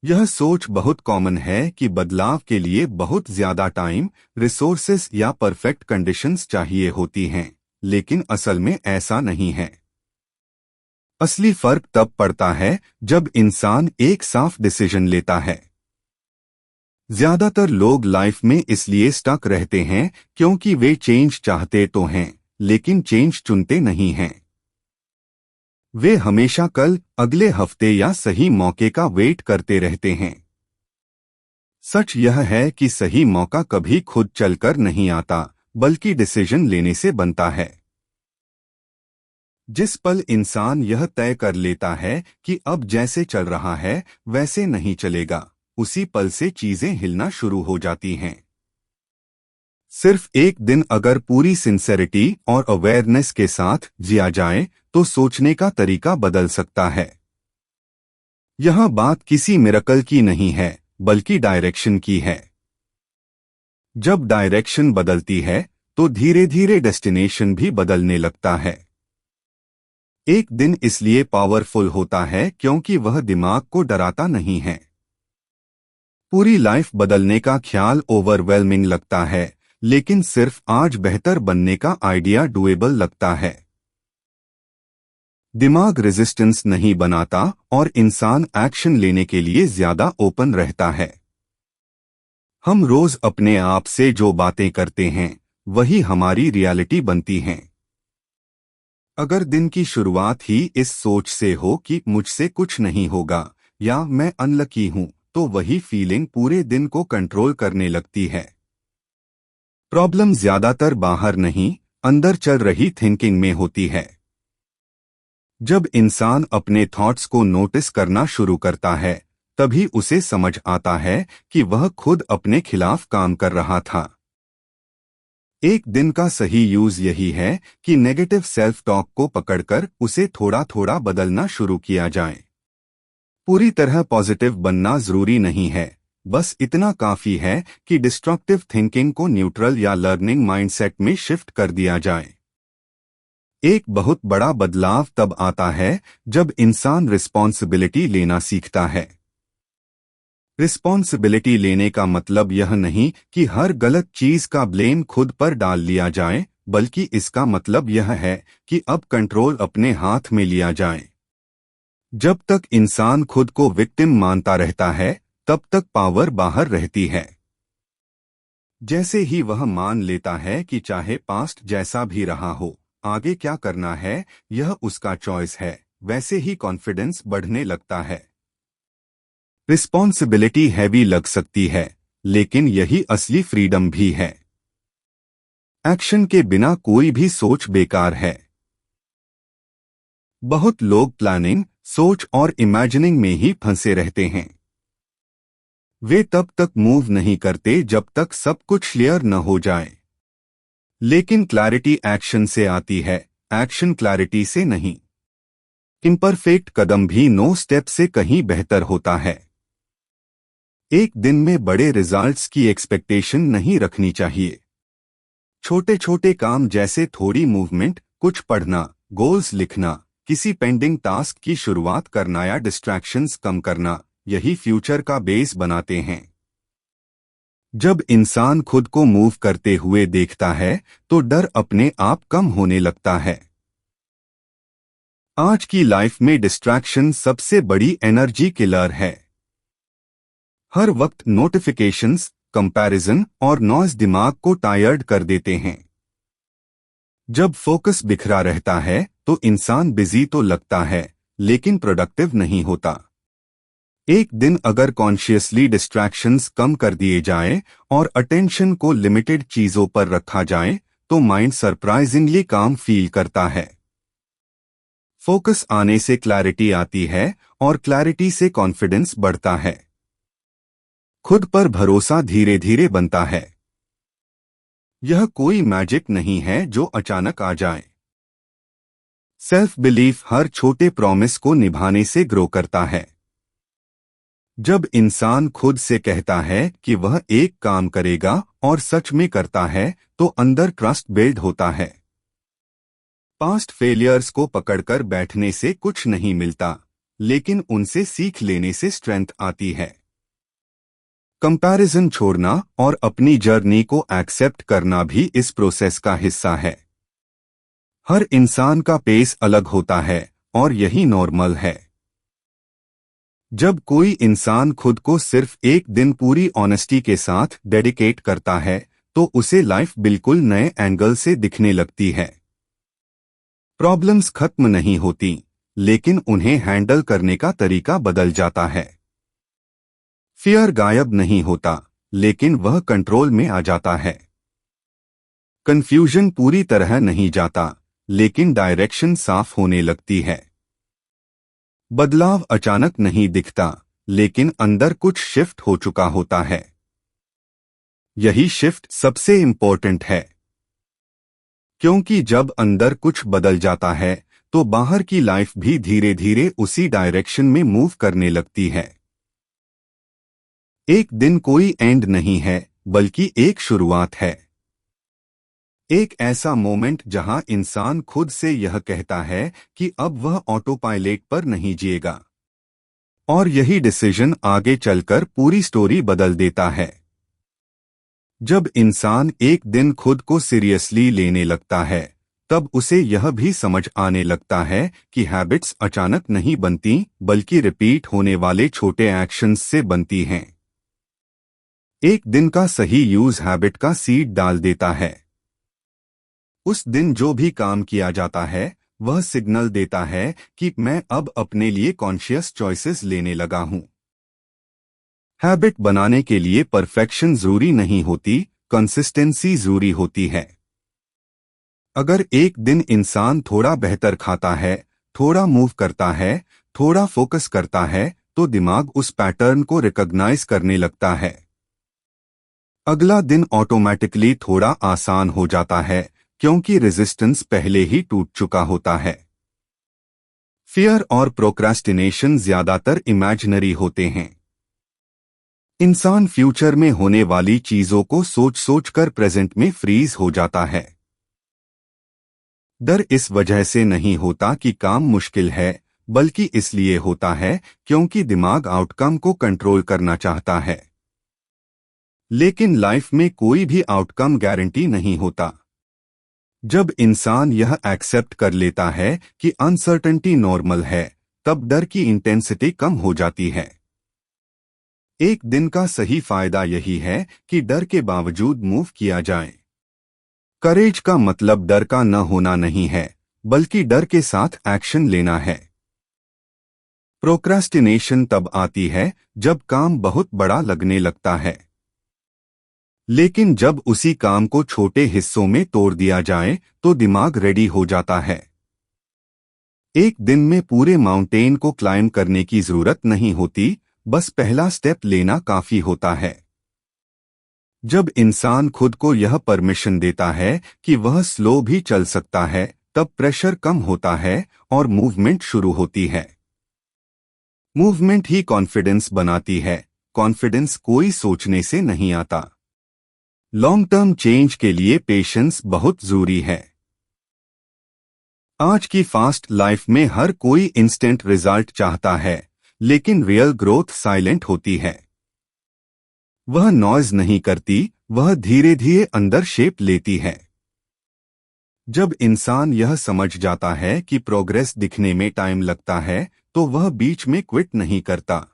यह सोच बहुत कॉमन है कि बदलाव के लिए बहुत ज्यादा टाइम, रिसोर्सेस या परफेक्ट कंडीशंस चाहिए होती हैं, लेकिन असल में ऐसा नहीं है। असली फर्क तब पड़ता है जब इंसान एक साफ डिसीजन लेता है। ज्यादातर लोग लाइफ में इसलिए स्टक रहते हैं क्योंकि वे चेंज चाहते तो हैं, लेकिन चेंज चुनते नहीं हैं। वे हमेशा कल, अगले हफ्ते या सही मौके का वेट करते रहते हैं। सच यह है कि सही मौका कभी खुद चलकर नहीं आता, बल्कि डिसीजन लेने से बनता है। जिस पल इंसान यह तय कर लेता है कि अब जैसे चल रहा है वैसे नहीं चलेगा, उसी पल से चीजें हिलना शुरू हो जाती हैं। सिर्फ एक दिन अगर पूरी सिंसेरिटी और अवेयरनेस के साथ जिया जाए तो सोचने का तरीका बदल सकता है। यह बात किसी मिरेकल की नहीं है, बल्कि डायरेक्शन की है। जब डायरेक्शन बदलती है तो धीरे धीरे डेस्टिनेशन भी बदलने लगता है। एक दिन इसलिए पावरफुल होता है क्योंकि वह दिमाग को डराता नहीं है। पूरी लाइफ बदलने का ख्याल ओवरवेलमिंग लगता है, लेकिन सिर्फ आज बेहतर बनने का आइडिया डुएबल लगता है। दिमाग रेजिस्टेंस नहीं बनाता और इंसान एक्शन लेने के लिए ज्यादा ओपन रहता है। हम रोज अपने आप से जो बातें करते हैं वही हमारी रियलिटी बनती हैं। अगर दिन की शुरुआत ही इस सोच से हो कि मुझसे कुछ नहीं होगा या मैं अनलकी हूं, तो वही फीलिंग पूरे दिन को कंट्रोल करने लगती है। प्रॉब्लम ज्यादातर बाहर नहीं, अंदर चल रही थिंकिंग में होती है। जब इंसान अपने थॉट्स को नोटिस करना शुरू करता है, तभी उसे समझ आता है कि वह खुद अपने खिलाफ काम कर रहा था। एक दिन का सही यूज यही है कि नेगेटिव सेल्फ टॉक को पकड़कर उसे थोड़ा थोड़ा बदलना शुरू किया जाए। पूरी तरह पॉजिटिव बनना जरूरी नहीं है, बस इतना काफी है कि डिस्ट्रक्टिव थिंकिंग को न्यूट्रल या लर्निंग माइंडसेट में शिफ्ट कर दिया जाए। एक बहुत बड़ा बदलाव तब आता है जब इंसान रिस्पॉन्सिबिलिटी लेना सीखता है। रिस्पॉन्सिबिलिटी लेने का मतलब यह नहीं कि हर गलत चीज का ब्लेम खुद पर डाल लिया जाए, बल्कि इसका मतलब यह है कि अब कंट्रोल अपने हाथ में लिया जाए। जब तक इंसान खुद को विक्टिम मानता रहता है, तब तक पावर बाहर रहती है। जैसे ही वह मान लेता है कि चाहे पास्ट जैसा भी रहा हो, आगे क्या करना है यह उसका चॉइस है, वैसे ही कॉन्फिडेंस बढ़ने लगता है। रिस्पॉन्सिबिलिटी हैवी लग सकती है, लेकिन यही असली फ्रीडम भी है। एक्शन के बिना कोई भी सोच बेकार है। बहुत लोग प्लानिंग, सोच और इमेजिनिंग में ही फंसे रहते हैं। वे तब तक मूव नहीं करते जब तक सब कुछ क्लियर न हो जाए। लेकिन क्लैरिटी एक्शन से आती है, एक्शन क्लैरिटी से नहीं। इम्परफेक्ट कदम भी नो स्टेप से कहीं बेहतर होता है। एक दिन में बड़े रिजल्ट्स की एक्सपेक्टेशन नहीं रखनी चाहिए। छोटे छोटे काम जैसे थोड़ी मूवमेंट, कुछ पढ़ना, गोल्स लिखना, किसी पेंडिंग टास्क की शुरुआत करना या डिस्ट्रैक्शंस कम करना, यही फ्यूचर का बेस बनाते हैं। जब इंसान खुद को मूव करते हुए देखता है तो डर अपने आप कम होने लगता है। आज की लाइफ में डिस्ट्रैक्शन सबसे बड़ी एनर्जी किलर है। हर वक्त नोटिफिकेशंस, कंपैरिजन और नॉइज दिमाग को टायर्ड कर देते हैं। जब फोकस बिखरा रहता है तो इंसान बिजी तो लगता है, लेकिन प्रोडक्टिव नहीं होता। एक दिन अगर कॉन्शियसली डिस्ट्रैक्शंस कम कर दिए जाए और अटेंशन को लिमिटेड चीजों पर रखा जाए, तो माइंड सरप्राइजिंगली काम फील करता है। फोकस आने से क्लैरिटी आती है और क्लैरिटी से कॉन्फिडेंस बढ़ता है। खुद पर भरोसा धीरे धीरे बनता है। यह कोई मैजिक नहीं है जो अचानक आ जाए। सेल्फ बिलीफ हर छोटे प्रॉमिस को निभाने से ग्रो करता है। जब इंसान खुद से कहता है कि वह एक काम करेगा और सच में करता है, तो अंदर ट्रस्ट बिल्ड होता है। पास्ट फेलियर्स को पकड़कर बैठने से कुछ नहीं मिलता, लेकिन उनसे सीख लेने से स्ट्रेंथ आती है। कंपैरिजन छोड़ना और अपनी जर्नी को एक्सेप्ट करना भी इस प्रोसेस का हिस्सा है। हर इंसान का पेस अलग होता है और यही नॉर्मल है। जब कोई इंसान खुद को सिर्फ एक दिन पूरी ऑनेस्टी के साथ डेडिकेट करता है तो उसे लाइफ बिल्कुल नए एंगल से दिखने लगती है। प्रॉब्लम्स खत्म नहीं होती, लेकिन उन्हें हैंडल करने का तरीका बदल जाता है। फियर गायब नहीं होता, लेकिन वह कंट्रोल में आ जाता है। कंफ्यूजन पूरी तरह नहीं जाता, लेकिन डायरेक्शन साफ होने लगती है। बदलाव अचानक नहीं दिखता, लेकिन अंदर कुछ शिफ्ट हो चुका होता है। यही शिफ्ट सबसे इंपॉर्टेंट है, क्योंकि जब अंदर कुछ बदल जाता है तो बाहर की लाइफ भी धीरे धीरे उसी डायरेक्शन में मूव करने लगती है। एक दिन कोई एंड नहीं है, बल्कि एक शुरुआत है। एक ऐसा मोमेंट जहां इंसान खुद से यह कहता है कि अब वह ऑटो पायलट पर नहीं जिएगा। और यही डिसीजन आगे चलकर पूरी स्टोरी बदल देता है। जब इंसान एक दिन खुद को सीरियसली लेने लगता है, तब उसे यह भी समझ आने लगता है कि हैबिट्स अचानक नहीं बनती, बल्कि रिपीट होने वाले छोटे एक्शंस से बनती हैं। एक दिन का सही यूज हैबिट का सीड डाल देता है। उस दिन जो भी काम किया जाता है वह सिग्नल देता है कि मैं अब अपने लिए कॉन्शियस चॉइसेस लेने लगा हूं। हैबिट बनाने के लिए परफेक्शन जरूरी नहीं होती, कंसिस्टेंसी जरूरी होती है। अगर एक दिन इंसान थोड़ा बेहतर खाता है, थोड़ा मूव करता है, थोड़ा फोकस करता है, तो दिमाग उस पैटर्न को रिकॉग्नाइज करने लगता है। अगला दिन ऑटोमेटिकली थोड़ा आसान हो जाता है, क्योंकि रेजिस्टेंस पहले ही टूट चुका होता है। फियर और प्रोक्रास्टिनेशन ज्यादातर इमेजिनरी होते हैं। इंसान फ्यूचर में होने वाली चीजों को सोच सोच कर प्रेजेंट में फ्रीज हो जाता है। डर इस वजह से नहीं होता कि काम मुश्किल है, बल्कि इसलिए होता है क्योंकि दिमाग आउटकम को कंट्रोल करना चाहता है। लेकिन लाइफ में कोई भी आउटकम गारंटी नहीं होता। जब इंसान यह एक्सेप्ट कर लेता है कि अनसर्टेनिटी नॉर्मल है, तब डर की इंटेंसिटी कम हो जाती है। एक दिन का सही फायदा यही है कि डर के बावजूद मूव किया जाए। करेज का मतलब डर का न होना नहीं है, बल्कि डर के साथ एक्शन लेना है। प्रोक्रास्टिनेशन तब आती है जब काम बहुत बड़ा लगने लगता है। लेकिन जब उसी काम को छोटे हिस्सों में तोड़ दिया जाए तो दिमाग रेडी हो जाता है। एक दिन में पूरे माउंटेन को क्लाइम करने की जरूरत नहीं होती, बस पहला स्टेप लेना काफी होता है। जब इंसान खुद को यह परमिशन देता है कि वह स्लो भी चल सकता है, तब प्रेशर कम होता है और मूवमेंट शुरू होती है। मूवमेंट ही कॉन्फिडेंस बनाती है, कॉन्फिडेंस कोई सोचने से नहीं आता। लॉन्ग टर्म चेंज के लिए पेशेंस बहुत जरूरी है। आज की फास्ट लाइफ में हर कोई इंस्टेंट रिजल्ट चाहता है, लेकिन रियल ग्रोथ साइलेंट होती है। वह नॉइज नहीं करती, वह धीरे धीरे अंदर शेप लेती है। जब इंसान यह समझ जाता है कि प्रोग्रेस दिखने में टाइम लगता है, तो वह बीच में क्विट नहीं करता।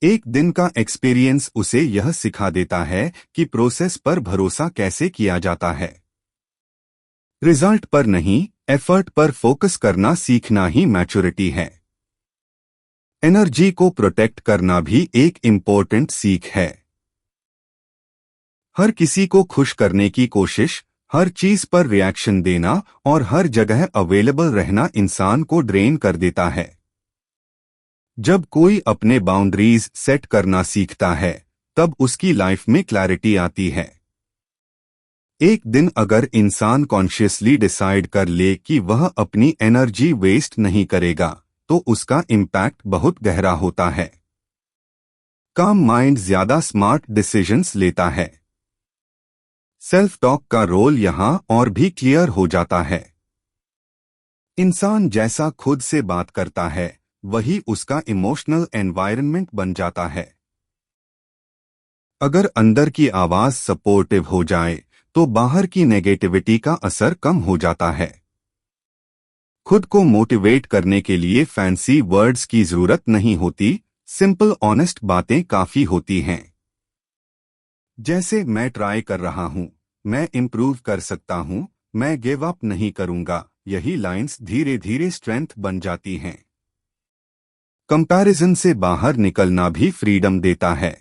एक दिन का एक्सपीरियंस उसे यह सिखा देता है कि प्रोसेस पर भरोसा कैसे किया जाता है। रिजल्ट पर नहीं, एफर्ट पर फोकस करना सीखना ही मैच्योरिटी है। एनर्जी को प्रोटेक्ट करना भी एक इम्पोर्टेंट सीख है। हर किसी को खुश करने की कोशिश, हर चीज पर रिएक्शन देना और हर जगह अवेलेबल रहना इंसान को ड्रेन कर देता है। जब कोई अपने बाउंड्रीज सेट करना सीखता है, तब उसकी लाइफ में क्लैरिटी आती है। एक दिन अगर इंसान कॉन्शियसली डिसाइड कर ले कि वह अपनी एनर्जी वेस्ट नहीं करेगा, तो उसका इम्पैक्ट बहुत गहरा होता है। काम माइंड ज्यादा स्मार्ट डिसीजंस लेता है। सेल्फ टॉक का रोल यहां और भी क्लियर हो जाता है। इंसान जैसा खुद से बात करता है, वही उसका इमोशनल एनवायरनमेंट बन जाता है। अगर अंदर की आवाज सपोर्टिव हो जाए तो बाहर की नेगेटिविटी का असर कम हो जाता है। खुद को मोटिवेट करने के लिए फैंसी वर्ड्स की जरूरत नहीं होती, सिंपल ऑनेस्ट बातें काफी होती हैं। जैसे मैं ट्राई कर रहा हूं, मैं इम्प्रूव कर सकता हूं, मैं गिव अप नहीं करूंगा। यही लाइंस धीरे धीरे स्ट्रेंथ बन जाती हैं। कंपैरिजन से बाहर निकलना भी फ्रीडम देता है।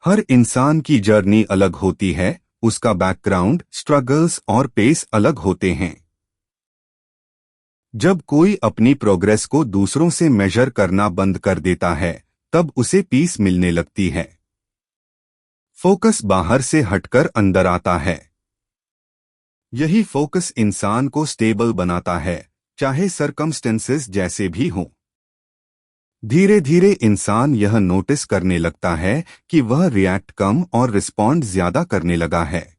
हर इंसान की जर्नी अलग होती है, उसका बैकग्राउंड, स्ट्रगल्स और पेस अलग होते हैं। जब कोई अपनी प्रोग्रेस को दूसरों से मेजर करना बंद कर देता है, तब उसे पीस मिलने लगती है। फोकस बाहर से हटकर अंदर आता है। यही फोकस इंसान को स्टेबल बनाता है, चाहे सरकमस्टेंसेस जैसे भी हों। धीरे धीरे इंसान यह नोटिस करने लगता है कि वह रिएक्ट कम और रिस्पॉन्ड ज्यादा करने लगा है।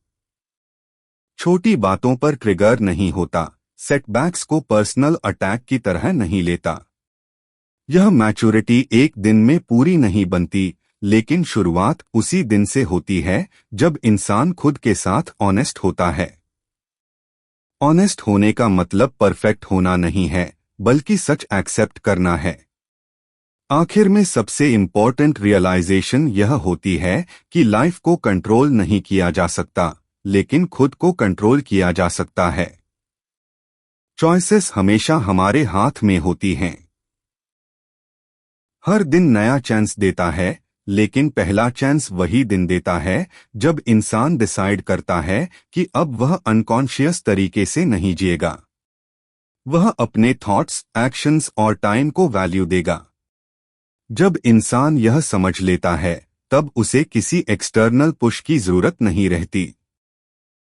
छोटी बातों पर ट्रिगर नहीं होता, सेटबैक्स को पर्सनल अटैक की तरह नहीं लेता। यह मैच्योरिटी एक दिन में पूरी नहीं बनती, लेकिन शुरुआत उसी दिन से होती है जब इंसान खुद के साथ ऑनेस्ट होता है। ऑनेस्ट होने का मतलब परफेक्ट होना नहीं है, बल्कि सच एक्सेप्ट करना है। आखिर में सबसे इम्पोर्टेंट रियलाइजेशन यह होती है कि लाइफ को कंट्रोल नहीं किया जा सकता, लेकिन खुद को कंट्रोल किया जा सकता है। चॉइसेस हमेशा हमारे हाथ में होती हैं। हर दिन नया चांस देता है, लेकिन पहला चांस वही दिन देता है जब इंसान डिसाइड करता है कि अब वह अनकॉन्शियस तरीके से नहीं जिएगा। वह अपने थॉट्स, एक्शंस और टाइम को वैल्यू देगा। जब इंसान यह समझ लेता है, तब उसे किसी एक्सटर्नल पुश की जरूरत नहीं रहती।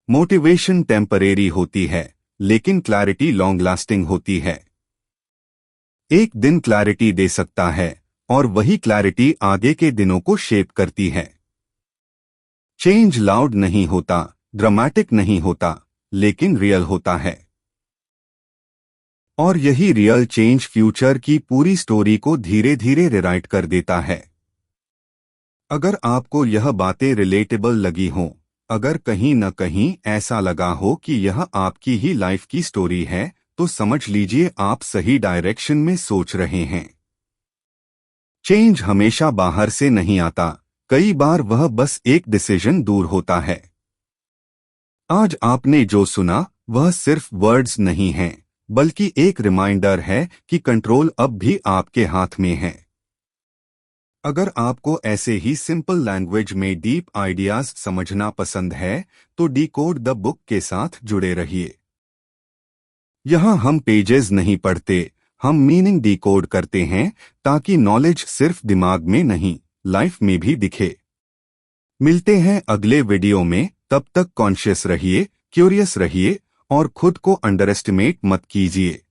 मोटिवेशन टेम्परेरी होती है, लेकिन क्लैरिटी लॉन्ग लास्टिंग होती है। एक दिन क्लैरिटी दे सकता है, और वही क्लैरिटी आगे के दिनों को शेप करती है। चेंज लाउड नहीं होता, ड्रामेटिक नहीं होता, लेकिन रियल होता है। और यही रियल चेंज फ्यूचर की पूरी स्टोरी को धीरे धीरे रिराइट कर देता है। अगर आपको यह बातें रिलेटेबल लगी हों, अगर कहीं न कहीं ऐसा लगा हो कि यह आपकी ही लाइफ की स्टोरी है, तो समझ लीजिए आप सही डायरेक्शन में सोच रहे हैं। चेंज हमेशा बाहर से नहीं आता, कई बार वह बस एक डिसीजन दूर होता है। आज आपने जो सुना वह सिर्फ वर्ड्स नहीं हैं, बल्कि एक रिमाइंडर है कि कंट्रोल अब भी आपके हाथ में है। अगर आपको ऐसे ही सिंपल लैंग्वेज में डीप आइडियाज समझना पसंद है, तो डिकोड द बुक के साथ जुड़े रहिए। यहाँ हम पेजेस नहीं पढ़ते, हम मीनिंग डिकोड करते हैं, ताकि नॉलेज सिर्फ दिमाग में नहीं, लाइफ में भी दिखे। मिलते हैं अगले वीडियो में, तब तक कॉन्शियस रहिए, क्यूरियस रहिए और खुद को अंडर एस्टिमेट मत कीजिए।